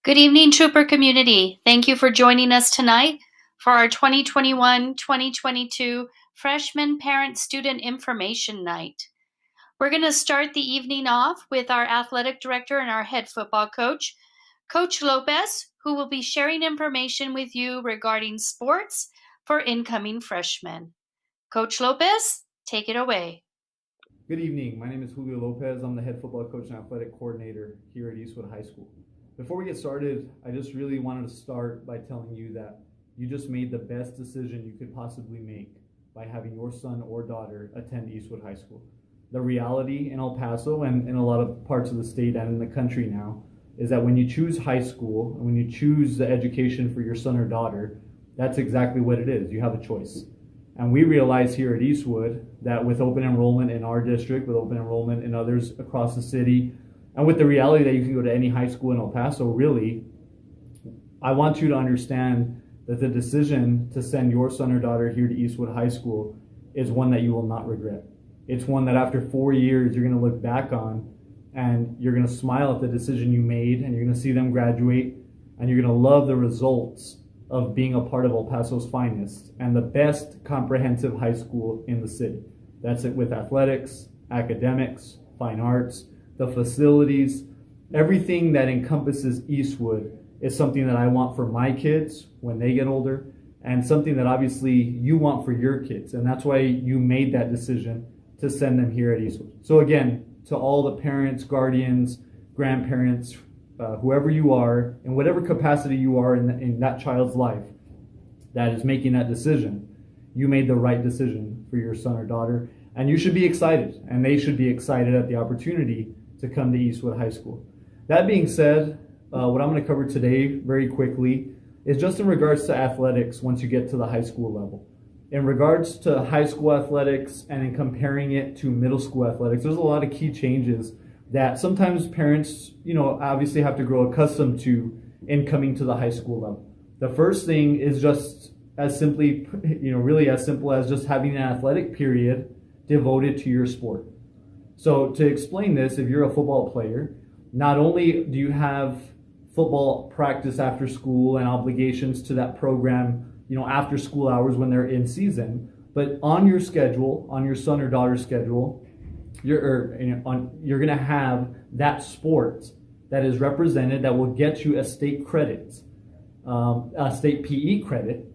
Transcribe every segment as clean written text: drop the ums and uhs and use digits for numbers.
Good evening, Trooper community. Thank you for joining us tonight for our 2021-2022 Freshman Parent Student Information Night. We're going to start the evening off with our athletic director and our head football coach, Coach Lopez, who will be sharing information with you regarding sports for incoming freshmen. Coach Lopez, take it away. Good evening. My name is Julio Lopez. I'm the head football coach and athletic coordinator here at Eastwood High School. Before we get started, I just really wanted to start by telling you that you just made the best decision you could possibly make by having your son or daughter attend Eastwood High School. The reality in El Paso and in a lot of parts of the state and in the country now is that when you choose high school and when you choose the education for your son or daughter, that's exactly what it is. You have a choice. And we realize here at Eastwood that with open enrollment in our district, with open enrollment in others across the city, and with the reality that you can go to any high school in El Paso, really, I want you to understand that the decision to send your son or daughter here to Eastwood High School is one that you will not regret. It's one that after 4 years, you're going to look back on and you're going to smile at the decision you made, and you're going to see them graduate, and you're going to love the results of being a part of El Paso's finest and the best comprehensive high school in the city. That's it with athletics, academics, fine arts, the facilities, everything that encompasses Eastwood is something that I want for my kids when they get older, and something that obviously you want for your kids. And that's why you made that decision to send them here at Eastwood. So again, to all the parents, guardians, grandparents, whoever you are, in whatever capacity you are in that child's life that is making that decision, you made the right decision for your son or daughter, and you should be excited, and they should be excited at the opportunity to come to Eastwood High School. That being said, what I'm going to cover today very quickly is just in regards to athletics once you get to the high school level. In regards to high school athletics and in comparing it to middle school athletics, there's a lot of key changes that sometimes parents, obviously have to grow accustomed to in coming to the high school level. The first thing is just as simply, really as simple as just having an athletic period devoted to your sport. So to explain this, if you're a football player, not only do you have football practice after school and obligations to that program, after school hours when they're in season, but on your schedule, on your son or daughter's schedule, you're going to have that sport that is represented that will get you a state credit, a state PE credit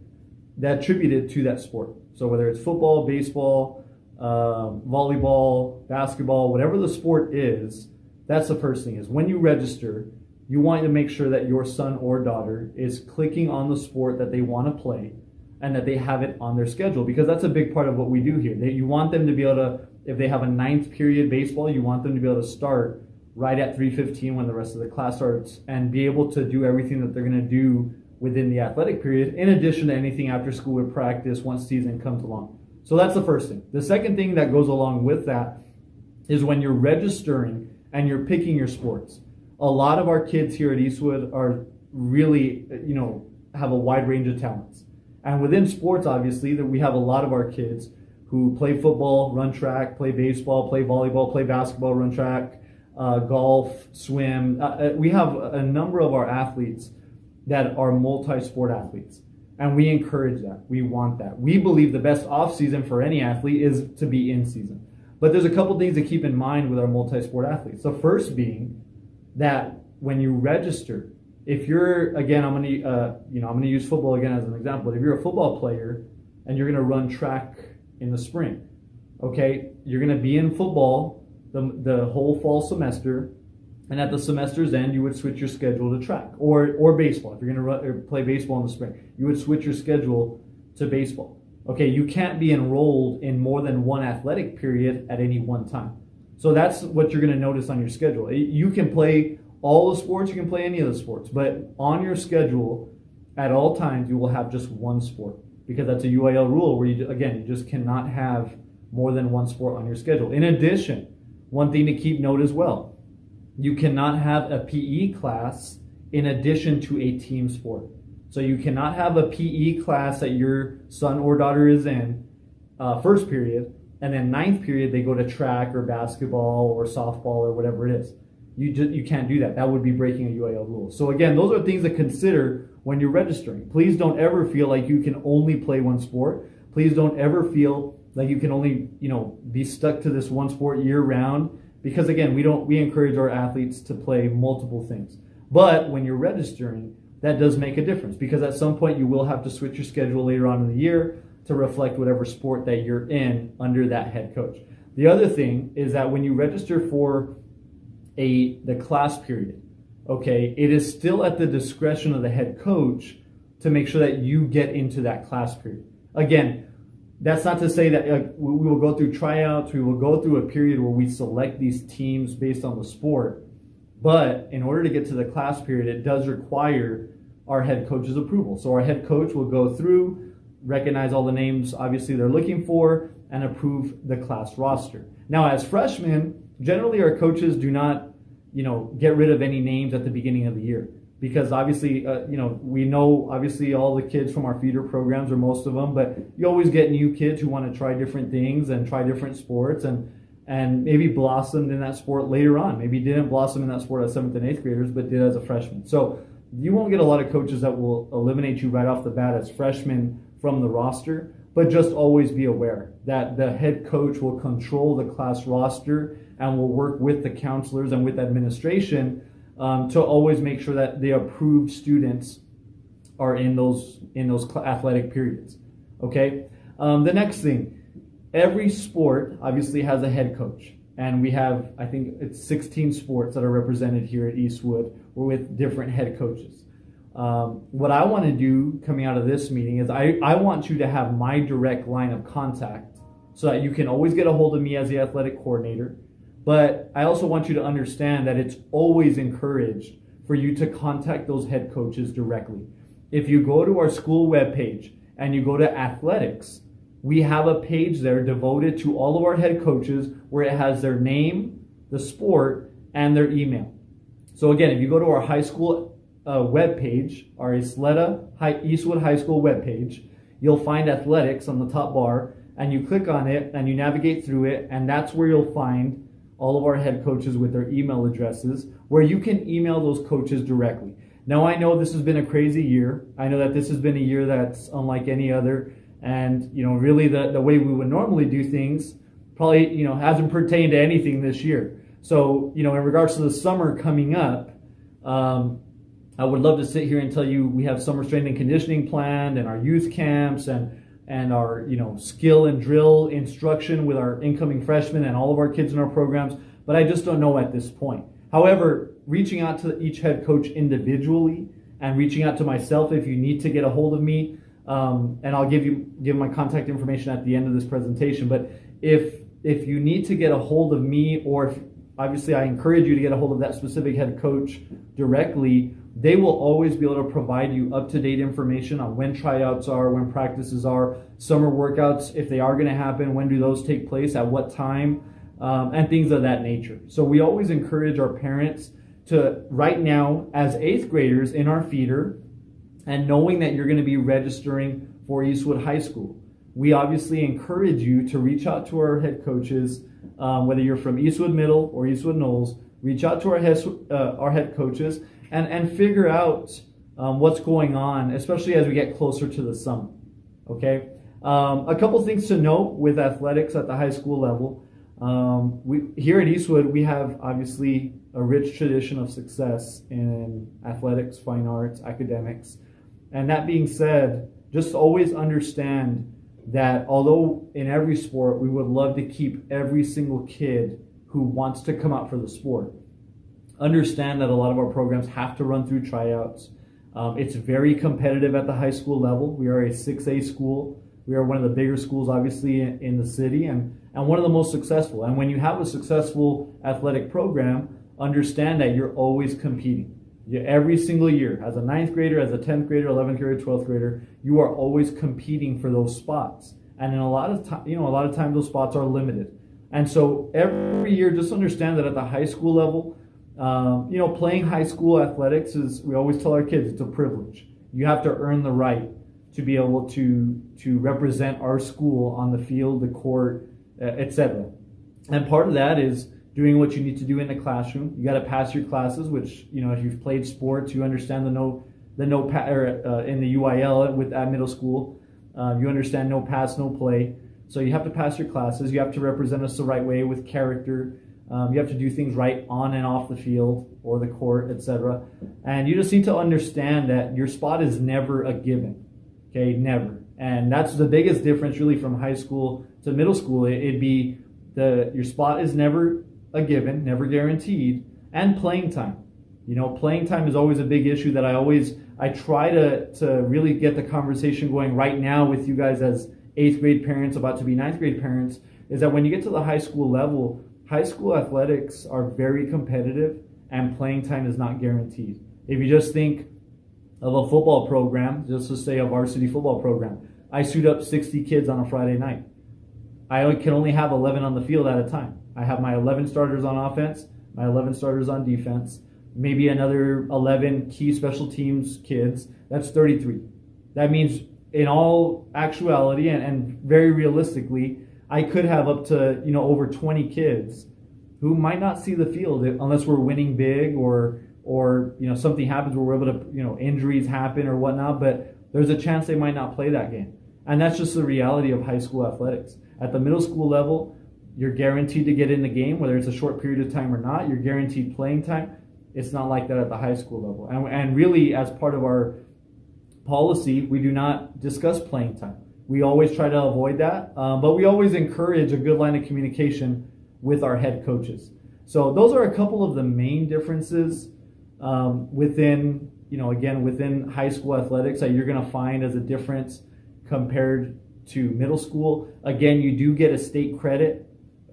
that attributed to that sport. So whether it's football, baseball, volleyball, basketball, whatever the sport is, that's the first thing. Is when you register, you want to make sure that your son or daughter is clicking on the sport that they want to play and that they have it on their schedule, because that's a big part of what we do here. You want them to be able to, if they have a 9th period baseball, you want them to be able to start right at 3:15 when the rest of the class starts and be able to do everything that they're going to do within the athletic period, in addition to anything after school or practice once season comes along. So that's the first thing. The second thing that goes along with that is when you're registering and you're picking your sports. A lot of our kids here at Eastwood are really, have a wide range of talents. And within sports, obviously, that we have a lot of our kids who play football, run track, play baseball, play volleyball, play basketball, run track, golf, swim. We have a number of our athletes that are multi-sport athletes. And we encourage that. We want that. We believe the best off-season for any athlete is to be in season. But there's a couple things to keep in mind with our multi-sport athletes. The first being that when you register, if you're, again, I'm going to use football again as an example. But if you're a football player and you're going to run track in the spring, okay, you're going to be in football the whole fall semester. And at the semester's end, you would switch your schedule to track or baseball. If you're going to play baseball in the spring, you would switch your schedule to baseball. Okay, you can't be enrolled in more than one athletic period at any one time. So that's what you're going to notice on your schedule. You can play all the sports, you can play any of the sports, but on your schedule at all times, you will have just one sport, because that's a UIL rule where you just cannot have more than one sport on your schedule. In addition, one thing to keep note as well, you cannot have a PE class in addition to a team sport. So you cannot have a PE class that your son or daughter is in first period, and then 9th period they go to track or basketball or softball or whatever it is. You can't do that. That would be breaking a UIL rule. So again, those are things to consider when you're registering. Please don't ever feel like you can only play one sport. Please don't ever feel like you can only, be stuck to this one sport year round, because again, we encourage our athletes to play multiple things. But when you're registering, that does make a difference, because at some point you will have to switch your schedule later on in the year to reflect whatever sport that you're in under that head coach. The other thing is that when you register for the class period, okay, it is still at the discretion of the head coach to make sure that you get into that class period. Again, that's not to say that we will go through tryouts, we will go through a period where we select these teams based on the sport, but in order to get to the class period, it does require our head coach's approval. So our head coach will go through, recognize all the names obviously they're looking for, and approve the class roster. Now, as freshmen, generally our coaches do not, get rid of any names at the beginning of the year, because obviously, we know obviously all the kids from our feeder programs, or most of them, but you always get new kids who want to try different things and try different sports and maybe blossomed in that sport later on. Maybe didn't blossom in that sport as 7th and 8th graders, but did as a freshman. So you won't get a lot of coaches that will eliminate you right off the bat as freshmen from the roster, but just always be aware that the head coach will control the class roster and will work with the counselors and with administration to always make sure that the approved students are in those athletic periods. Okay. The next thing, every sport obviously has a head coach, and we have, I think it's 16 sports that are represented here at Eastwood, or with different head coaches. What I want to do coming out of this meeting is I want you to have my direct line of contact so that you can always get a hold of me as the athletic coordinator. But I also want you to understand that it's always encouraged for you to contact those head coaches directly. If you go to our school webpage and you go to athletics, we have a page there devoted to all of our head coaches where it has their name, the sport, and their email. So again, if you go to our high school webpage, our Eastwood High School webpage, you'll find athletics on the top bar, and you click on it and you navigate through it, and that's where you'll find all of our head coaches with their email addresses, where you can email those coaches directly. Now, I know this has been a crazy year. I know that this has been a year that's unlike any other, and really the way we would normally do things probably hasn't pertained to anything this year. So in regards to the summer coming up, I would love to sit here and tell you we have summer strength and conditioning planned, and our youth camps, and our skill and drill instruction with our incoming freshmen and all of our kids in our programs, but I just don't know at this point. However, reaching out to each head coach individually and reaching out to myself if you need to get a hold of me, and I'll give my contact information at the end of this presentation. But if you need to get a hold of me, or if, obviously I encourage you to get a hold of that specific head coach directly, they will always be able to provide you up-to-date information on when tryouts are, when practices are, summer workouts, if they are going to happen, when do those take place, at what time, and things of that nature. So we always encourage our parents to, right now, as 8th graders in our feeder, and knowing that you're going to be registering for Eastwood High School, we obviously encourage you to reach out to our head coaches, whether you're from Eastwood Middle or Eastwood Knowles. Reach out to our head coaches and figure out what's going on, especially as we get closer to the summer. Okay. A couple things to note with athletics at the high school level. Here at Eastwood, we have obviously a rich tradition of success in athletics, fine arts, academics. And that being said, just always understand that although in every sport we would love to keep every single kid who wants to come out for the sport, understand that a lot of our programs have to run through tryouts. It's very competitive at the high school level. We are a 6A school. We are one of the bigger schools, obviously, in the city, and one of the most successful. And when you have a successful athletic program, understand that you're always competing. Every single year, as a 9th grader, as a 10th grader, 11th grader, 12th grader, you are always competing for those spots. And in a lot of times those spots are limited. And so every year, just understand that at the high school level, playing high school athletics we always tell our kids, it's a privilege. You have to earn the right to be able to represent our school on the field, the court, etc. And part of that is doing what you need to do in the classroom. You got to pass your classes, which, if you've played sports, you understand in the UIL at middle school, you understand no pass, no play. So you have to pass your classes. You have to represent us the right way with character. You have to do things right on and off the field or the court, etc. And you just need to understand that your spot is never a given. Okay, never. And that's the biggest difference really from high school to middle school. It'd be your spot is never a given, never guaranteed, and playing time. Playing time is always a big issue that I try to really get the conversation going right now with you guys as 8th grade parents about to be 9th grade parents, is that when you get to the high school level, high school athletics are very competitive and playing time is not guaranteed. If you just think of a football program, just to say a varsity football program, I suit up 60 kids on a Friday night. I can only have 11 on the field at a time. I have my 11 starters on offense, my 11 starters on defense, maybe another 11 key special teams kids. That's 33. That means in all actuality and very realistically, I could have up to over 20 kids who might not see the field unless we're winning big or something happens where we're able to injuries happen or whatnot. But there's a chance they might not play that game, and that's just the reality of high school athletics. At the middle school level, you're guaranteed to get in the game, whether it's a short period of time or not. You're guaranteed playing time. It's not like that at the high school level. And really, as part of our policy, we do not discuss playing time. We always try to avoid that, but we always encourage a good line of communication with our head coaches. So those are a couple of the main differences within high school athletics that you're going to find as a difference compared to middle school. Again, you do get a state credit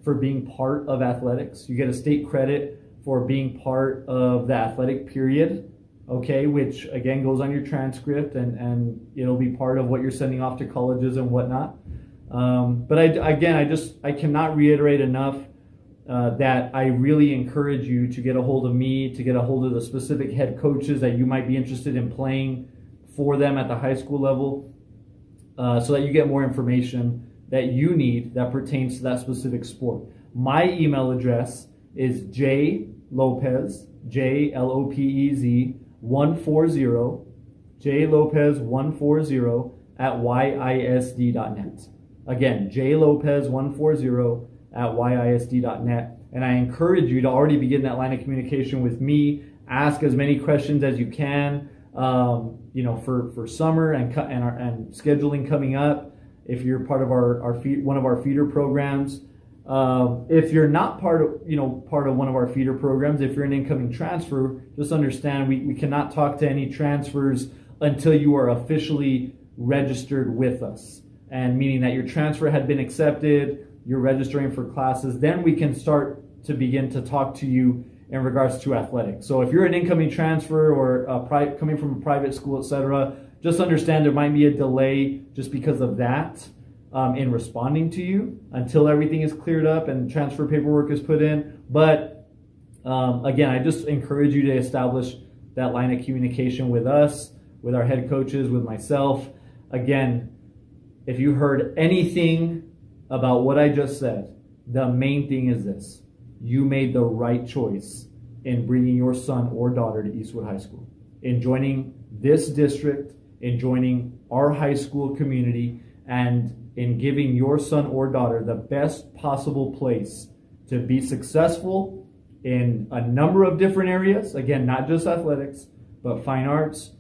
for being part of athletics. You get a state credit for being part of the athletic period, okay, which again goes on your transcript and it'll be part of what you're sending off to colleges and whatnot. But I cannot reiterate enough that I really encourage you to get a hold of me, to get a hold of the specific head coaches that you might be interested in playing for them at the high school level, so that you get more information that you need that pertains to that specific sport. My email address is jlopez, JLOPEZ 140, jlopez 140 at yisd.net. Again, jlopez 140 at yisd.net. And I encourage you to already begin that line of communication with me. Ask as many questions as you can, for summer and scheduling coming up. If you're part of one of our feeder programs, if you're not part of one of our feeder programs, if you're an incoming transfer, just understand we cannot talk to any transfers until you are officially registered with us, and meaning that your transfer had been accepted, you're registering for classes, then we can start to begin to talk to you in regards to athletics. So if you're an incoming transfer or coming from a private school, etc., just understand there might be a delay just because of that in responding to you until everything is cleared up and transfer paperwork is put in. But again, I just encourage you to establish that line of communication with us, with our head coaches, with myself. Again, if you heard anything about what I just said, the main thing is this: you made the right choice in bringing your son or daughter to Eastwood High School, in joining this district, in joining our high school community, and in giving your son or daughter the best possible place to be successful in a number of different areas. Again, not just athletics, but fine arts,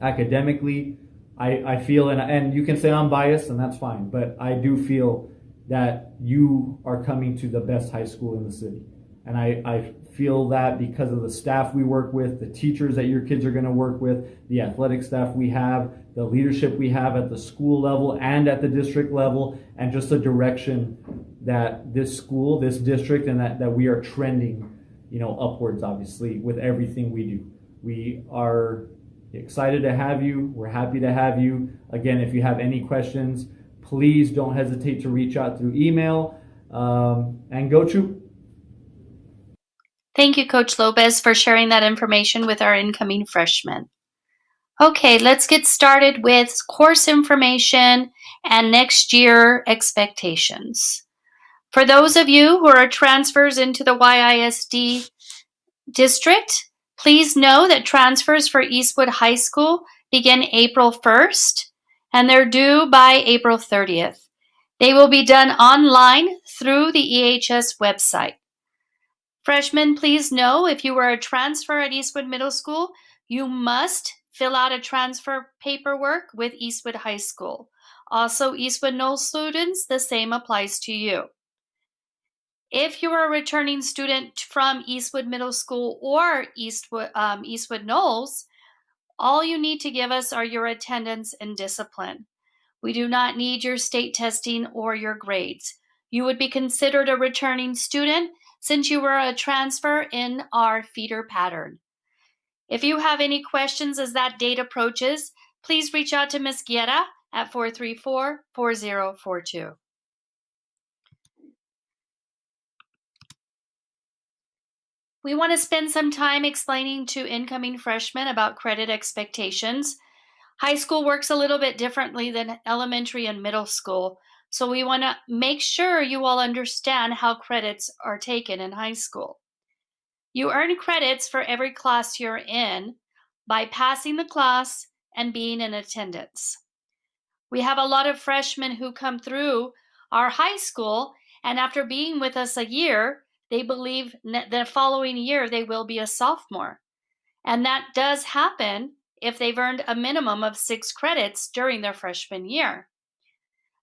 academically. I feel, and you can say I'm biased, and that's fine, but I do feel that you are coming to the best high school in the city. And I feel that because of the staff we work with, the teachers that your kids are going to work with, the athletic staff we have, the leadership we have at the school level and at the district level, and just the direction that this school, this district, and that we are trending, upwards, obviously, with everything we do. We are excited to have you. We're happy to have you. Again, if you have any questions, please don't hesitate to reach out through email, and go Troop. Thank you, Coach Lopez, for sharing that information with our incoming freshmen. Okay, let's get started with course information and next year expectations. For those of you who are transfers into the YISD district, please know that transfers for Eastwood High School begin April 1st, and they're due by April 30th. They will be done online through the EHS website. Freshmen, please know if you are a transfer at Eastwood Middle School, you must fill out a transfer paperwork with Eastwood High School. Also, Eastwood Knowles students, the same applies to you. If you are a returning student from Eastwood Middle School or Eastwood Knowles, all you need to give us are your attendance and discipline. We do not need your state testing or your grades. You would be considered a returning student since you were a transfer in our feeder pattern. If you have any questions as that date approaches, please reach out to Ms. Guerra at 434-4042. We want to spend some time explaining to incoming freshmen about credit expectations. High school works a little bit differently than elementary and middle school, so we want to make sure you all understand how credits are taken in high school. You earn credits for every class you're in by passing the class and being in attendance. We have a lot of freshmen who come through our high school, and after being with us a year, they believe the following year they will be a sophomore. And that does happen if they've earned a minimum of 6 credits during their freshman year.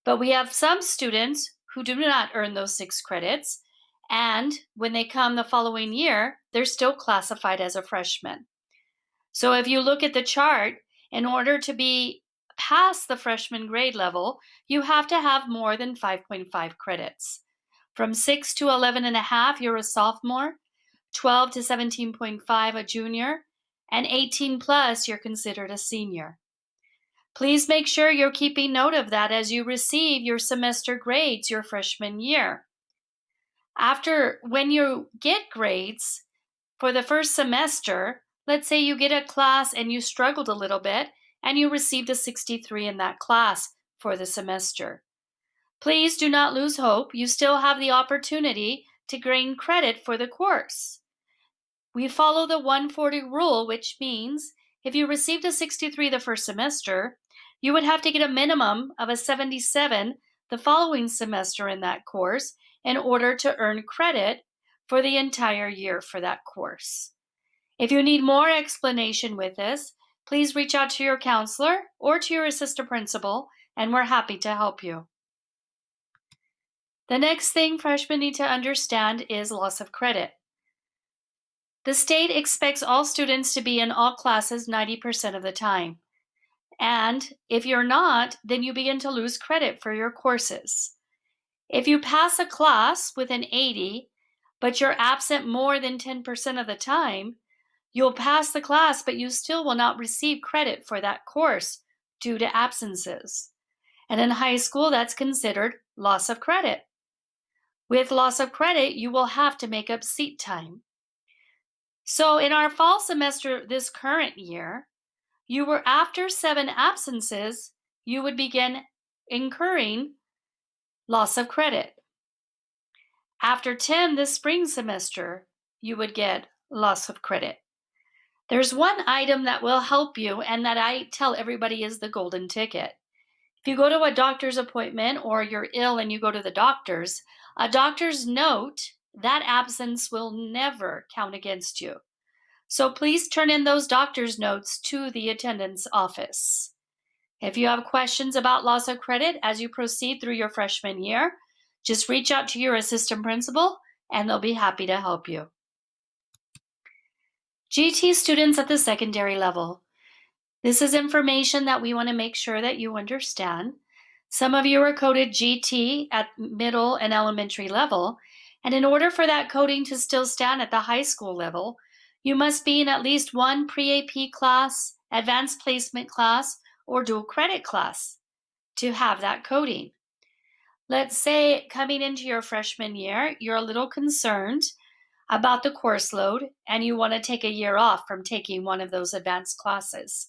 But we have some students who do not earn those 6 credits, and when they come the following year, they're still classified as a freshman. So if you look at the chart, in order to be past the freshman grade level, you have to have more than 5.5 credits. From 6 to 11.5, you're a sophomore, 12 to 17.5, a junior, and 18 plus, you're considered a senior. Please make sure you're keeping note of that as you receive your semester grades your freshman year. When you get grades for the first semester, let's say you get a class and you struggled a little bit and you received a 63 in that class for the semester. Please do not lose hope. You still have the opportunity to gain credit for the course. We follow the 140 rule, which means if you received a 63 the first semester, you would have to get a minimum of a 77 the following semester in that course in order to earn credit for the entire year for that course. If you need more explanation with this, please reach out to your counselor or to your assistant principal, and we're happy to help you. The next thing freshmen need to understand is loss of credit. The state expects all students to be in all classes 90% of the time. And if you're not, then you begin to lose credit for your courses. If you pass a class with an 80, but you're absent more than 10% of the time, you'll pass the class, but you still will not receive credit for that course due to absences. And in high school, that's considered loss of credit. With loss of credit, you will have to make up seat time. So in our fall semester this current year, you were after 7 absences, you would begin incurring loss of credit. After 10 this spring semester, you would get loss of credit. There's one item that will help you and that I tell everybody is the golden ticket. If you go to a doctor's appointment or you're ill and you go to the doctor's, a doctor's note, that absence will never count against you. So please turn in those doctor's notes to the attendance office. If you have questions about loss of credit as you proceed through your freshman year, just reach out to your assistant principal and they'll be happy to help you. GT students at the secondary level. This is information that we want to make sure that you understand. Some of you are coded GT at middle and elementary level, and in order for that coding to still stand at the high school level, you must be in at least one pre-AP class, advanced placement class, or dual credit class to have that coding. Let's say coming into your freshman year, you're a little concerned about the course load and you want to take a year off from taking one of those advanced classes.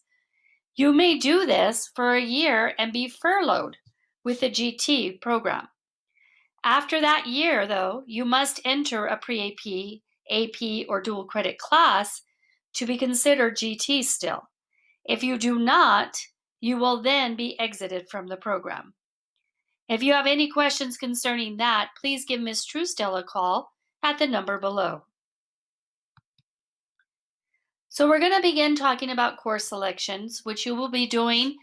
You may do this for a year and be furloughed with the GT program. After that year, though, you must enter a pre-AP, AP, or dual credit class to be considered GT still. If you do not, you will then be exited from the program. If you have any questions concerning that, please give Ms. Truesdale a call at the number below. So we're going to begin talking about course selections, which you will be doing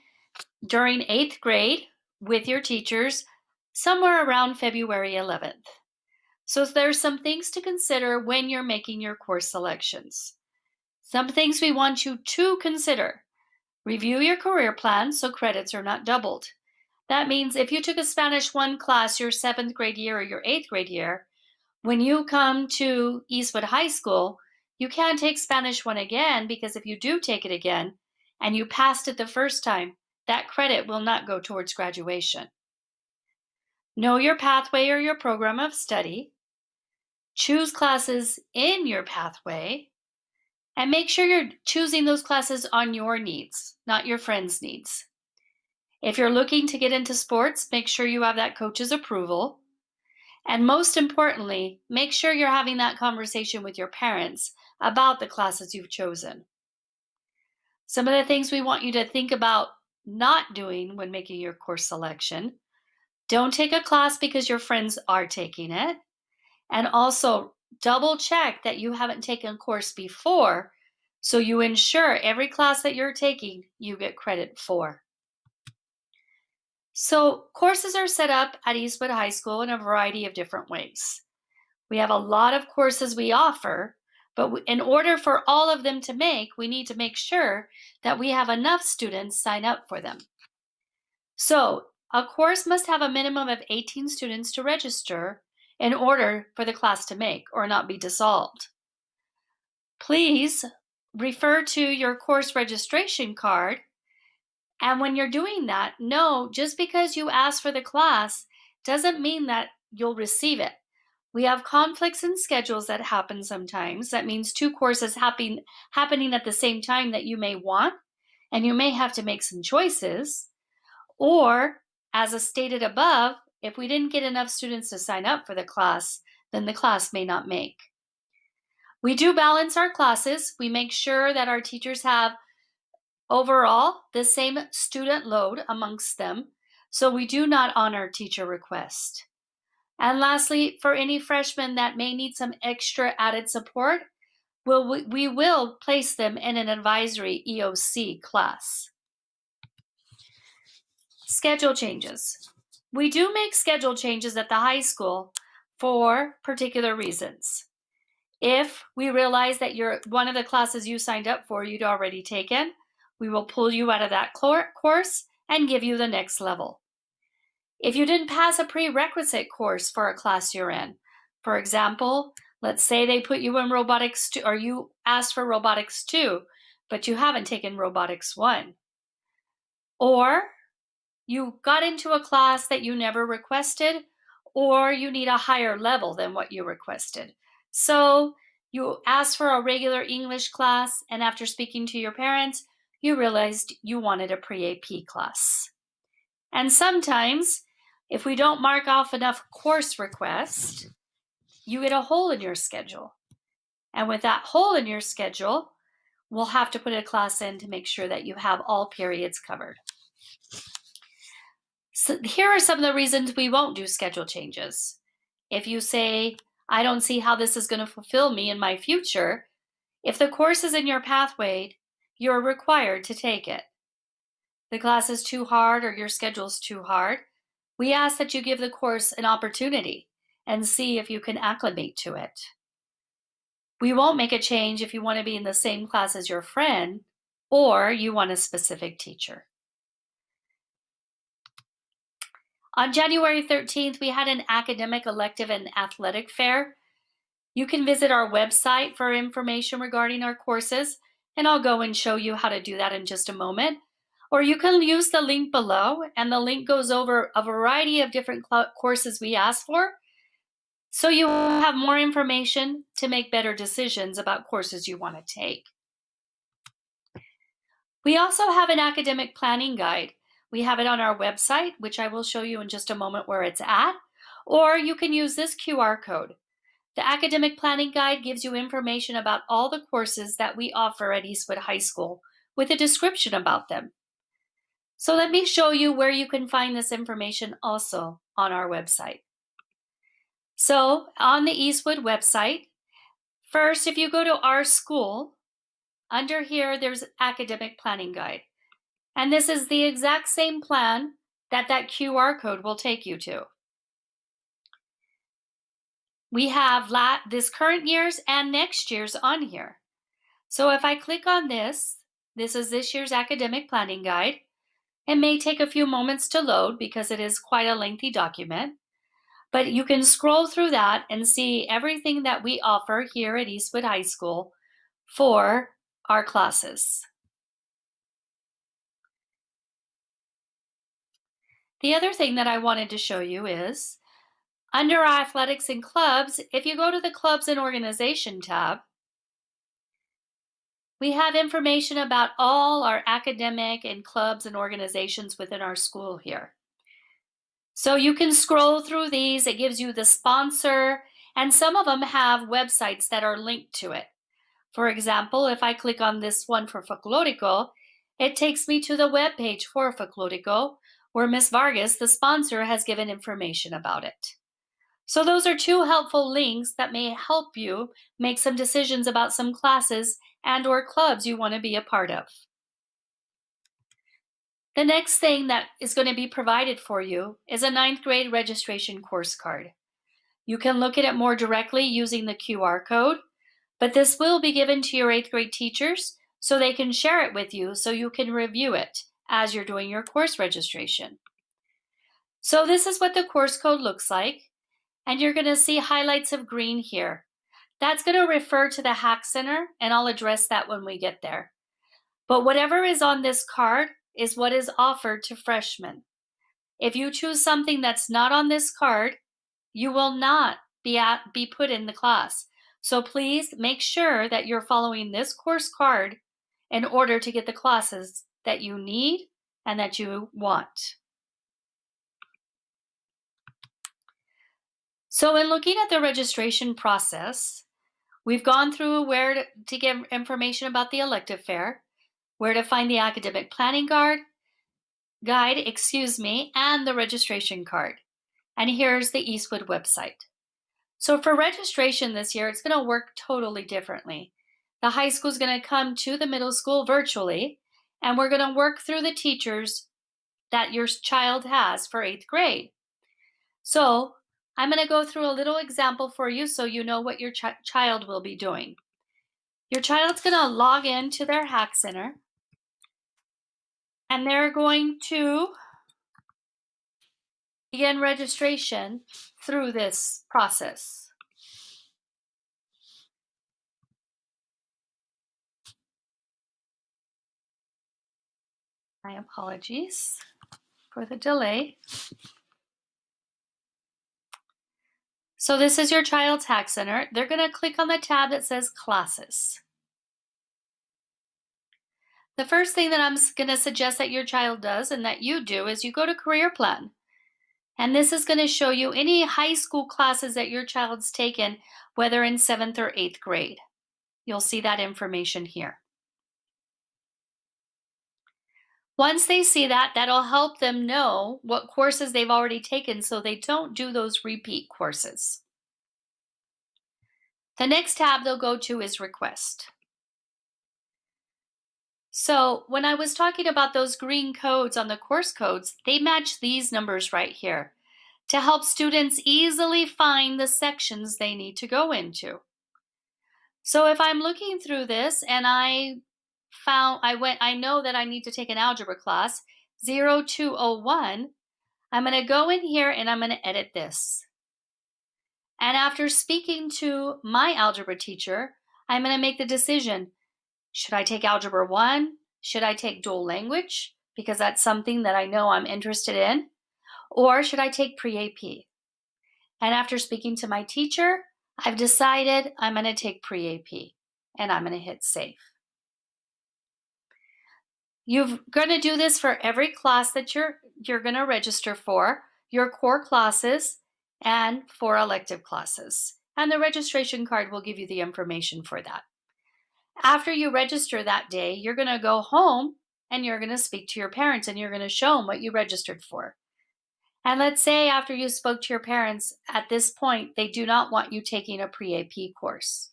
during 8th grade with your teachers somewhere around February 11th. So there's some things to consider when you're making your course selections. Some things we want you to consider. Review your career plan so credits are not doubled. That means if you took a Spanish 1 class your 7th grade year or your 8th grade year, when you come to Eastwood High School, you can't take Spanish 1 again, because if you do take it again and you passed it the first time, that credit will not go towards graduation. Know your pathway or your program of study. Choose classes in your pathway, and make sure you're choosing those classes on your needs, not your friends' needs. If you're looking to get into sports, make sure you have that coach's approval. And most importantly, make sure you're having that conversation with your parents about the classes you've chosen. Some of the things we want you to think about not doing when making your course selection: don't take a class because your friends are taking it. And also double check that you haven't taken a course before, so you ensure every class that you're taking, you get credit for. So courses are set up at Eastwood High School in a variety of different ways. We have a lot of courses we offer, but in order for all of them to make, we need to make sure that we have enough students sign up for them. So a course must have a minimum of 18 students to register in order for the class to make or not be dissolved. Please refer to your course registration card. And when you're doing that, no, just because you ask for the class doesn't mean that you'll receive it. We have conflicts in schedules that happen sometimes. That means 2 courses happening at the same time that you may want, and you may have to make some choices. Or, as stated above, if we didn't get enough students to sign up for the class, then the class may not make. We do balance our classes. We make sure that our teachers have overall the same student load amongst them, so we do not honor teacher request. And lastly, for any freshmen that may need some extra added support, we will place them in an advisory EOC class. Schedule changes. We do make schedule changes at the high school for particular reasons. If we realize that one of the classes you signed up for you'd already taken, we will pull you out of that course and give you the next level. If you didn't pass a prerequisite course for a class you're in, for example, let's say they put you in robotics 2, or you asked for robotics 2, but you haven't taken robotics 1. Or you got into a class that you never requested, or you need a higher level than what you requested. So you asked for a regular English class, and after speaking to your parents, you realized you wanted a pre-AP class. And sometimes, if we don't mark off enough course requests, you get a hole in your schedule. And with that hole in your schedule, we'll have to put a class in to make sure that you have all periods covered. So here are some of the reasons we won't do schedule changes. If you say, I don't see how this is going to fulfill me in my future, if the course is in your pathway, you're required to take it. The class is too hard or your schedule's too hard, we ask that you give the course an opportunity and see if you can acclimate to it. We won't make a change if you want to be in the same class as your friend or you want a specific teacher. On January 13th, we had an academic, elective, and athletic fair. You can visit our website for information regarding our courses, and I'll go and show you how to do that in just a moment. Or you can use the link below, and the link goes over a variety of different courses we ask for, so you have more information to make better decisions about courses you want to take. We also have an academic planning guide. We have it on our website, which I will show you in just a moment where it's at, Or you can use this QR code. The Academic Planning Guide gives you information about all the courses that we offer at Eastwood High School with a description about them. So let me show you where you can find this information also on our website. So on the Eastwood website, first, if you go to our school, under here, there's Academic Planning Guide. And this is the exact same plan that QR code will take you to. We have this current year's and next year's on here. So if I click on this is this year's Academic Planning Guide. It may take a few moments to load because it is quite a lengthy document, but you can scroll through that and see everything that we offer here at Eastwood High School for our classes. The other thing that I wanted to show you is under our athletics and clubs, if you go to the clubs and organization tab, we have information about all our academic and clubs and organizations within our school here. So you can scroll through these. It gives you the sponsor, and some of them have websites that are linked to it. For example, if I click on this one for Folclórico, it takes me to the web page for Folclórico, where Ms. Vargas, the sponsor, has given information about it. So those are two helpful links that may help you make some decisions about some classes and/or clubs you want to be a part of. The next thing that is going to be provided for you is a 9th grade registration course card. You can look at it more directly using the QR code, but this will be given to your 8th grade teachers so they can share it with you so you can review it as you're doing your course registration. So this is what the course code looks like, and you're going to see highlights of green here. That's going to refer to the Hack Center, and I'll address that when we get there. But whatever is on this card is what is offered to freshmen. If you choose something that's not on this card, you will not be put in the class. So please make sure that you're following this course card in order to get the classes that you need and that you want. So in looking at the registration process, we've gone through where to get information about the elective fair, where to find the academic planning guide, and the registration card. And here's the Eastwood website. So for registration this year, it's going to work totally differently. The high school is going to come to the middle school virtually, and we're going to work through the teachers that your child has for 8th grade. So I'm going to go through a little example for you so you know what your child will be doing. Your child's going to log into their Hack Center, and they're going to begin registration through this process. My apologies for the delay. So this is your child's Hack Center. They're going to click on the tab that says Classes. The first thing that I'm going to suggest that your child does and that you do is you go to Career Plan. And this is going to show you any high school classes that your child's taken, whether in 7th or 8th grade. You'll see that information here. Once they see that, that'll help them know what courses they've already taken so they don't do those repeat courses. The next tab they'll go to is Request. So when I was talking about those green codes on the course codes, they match these numbers right here to help students easily find the sections they need to go into. So if I'm looking through this and I know that I need to take an algebra class, 0201, I'm going to go in here and I'm going to edit this. And after speaking to my algebra teacher, I'm going to make the decision, should I take Algebra 1? Should I take dual language? Because that's something that I know I'm interested in. Or should I take pre-AP? And after speaking to my teacher, I've decided I'm going to take pre-AP. And I'm going to hit Save. You're going to do this for every class that you're going to register for, your core classes, and 4 elective classes. And the registration card will give you the information for that. After you register that day, you're going to go home and you're going to speak to your parents and you're going to show them what you registered for. And let's say after you spoke to your parents, at this point, they do not want you taking a pre-AP course.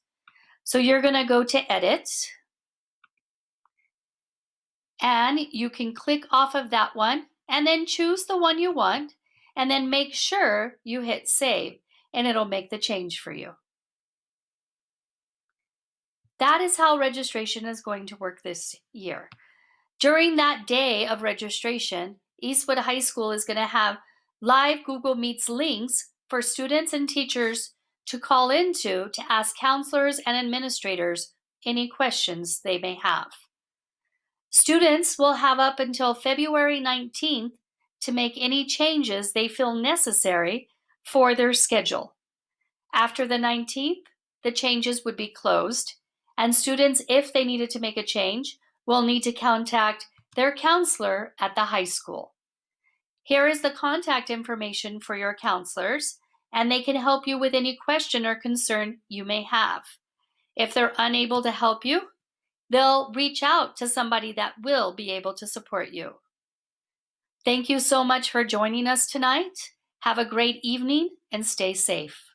So you're going to go to Edit, and you can click off of that one and then choose the one you want, and then make sure you hit Save, and it'll make the change for you. That is how registration is going to work this year. During that day of registration, Eastwood High School is going to have live Google Meets links for students and teachers to call into to ask counselors and administrators any questions they may have. Students will have up until February 19th to make any changes they feel necessary for their schedule. After the 19th, the changes would be closed, and students, if they needed to make a change, will need to contact their counselor at the high school. Here is the contact information for your counselors, and they can help you with any question or concern you may have. If they're unable to help you, they'll reach out to somebody that will be able to support you. Thank you so much for joining us tonight. Have a great evening and stay safe.